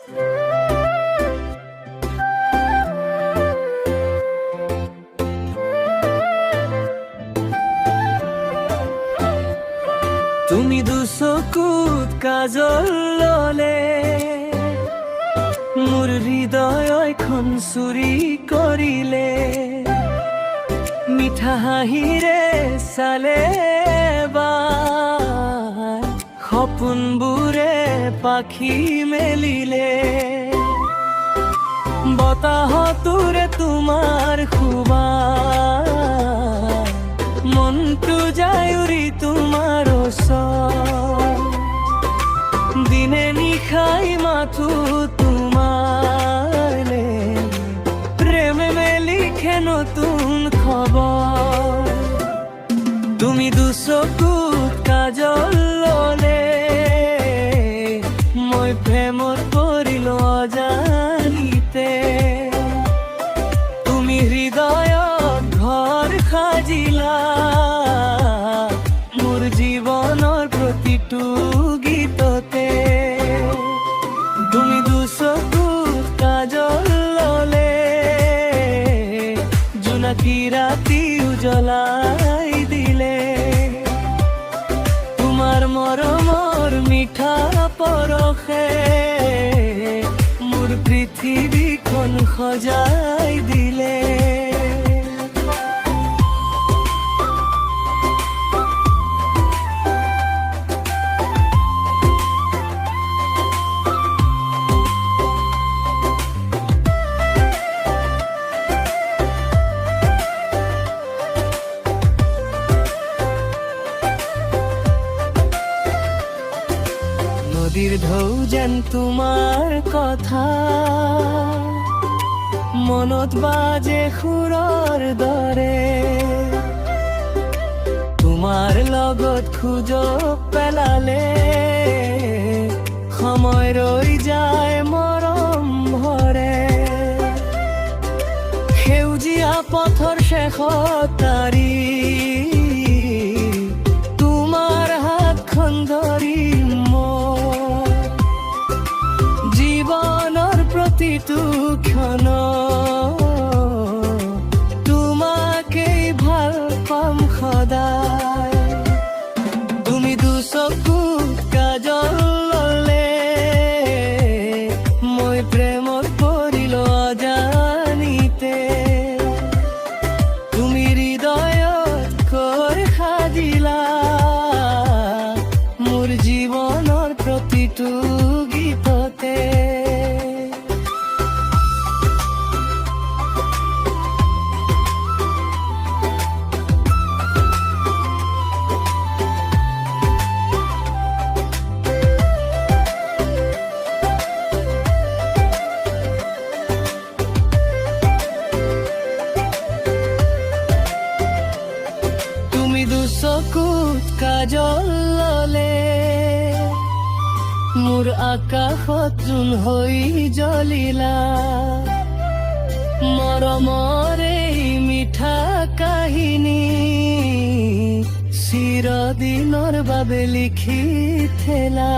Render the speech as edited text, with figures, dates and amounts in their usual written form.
তুমি দুচকুত কাজল ললে মোৰ হৃদয়খন চুৰি কৰিলে, মিঠা হাঁহিৰে চালে বাৰ সপোনবোৰে পাখি মেলিলে, বতাহতোৰে তোমাৰ সুবাস মনটো যায় উৰি তোমাৰ ওচৰ, দিনে নিশাই মাথো তোমাৰলে, প্ৰেমে লিখে নতুন খবৰ। তুমি দুচকুত কাজল ললে, মই প্ৰেমত পৰিলো অজানিতে, তুমি হৃদয়ত ঘৰ সাজিলা, মোৰ জীৱনৰ প্ৰতিটো গীততে। তুমি দুচকুত কাজল ললে, জোনাকী ৰাতি উজ্বলাই দিলে, তোমাৰ মৰমৰ মিঠা পৰশে মোৰ পৃথিৱীখন সজাই দিলে। নদীৰ ঢৌ যেন তোমাৰ কথা মনত বাজে সুৰৰ দৰে, তোমাৰ লগত খোজ পেলালে সময় ৰৈ যায় মৰম ভৰে, সেউজীয়া পথৰ শেষত তাৰি তোমাৰ হাতখন ধৰি জীৱনৰ প্ৰতিটো ক্ষণ তোমাকেই ভাল পাম সদায়। তুমি দুচকুত কাজল ললে, মই প্ৰেমত পৰিলো অজানিতে, তুমি হৃদয়ত ঘৰ সাজিলা, মোৰ জীৱনৰ প্ৰতিটো গীততে। তুমি দুচকুত কাজল ললে, মোৰ আকাশত জোন হৈ জ্বলিলা, মৰমৰ এই মিঠা কাহিনী চিৰদিনৰ বাবে লিখি থেলা।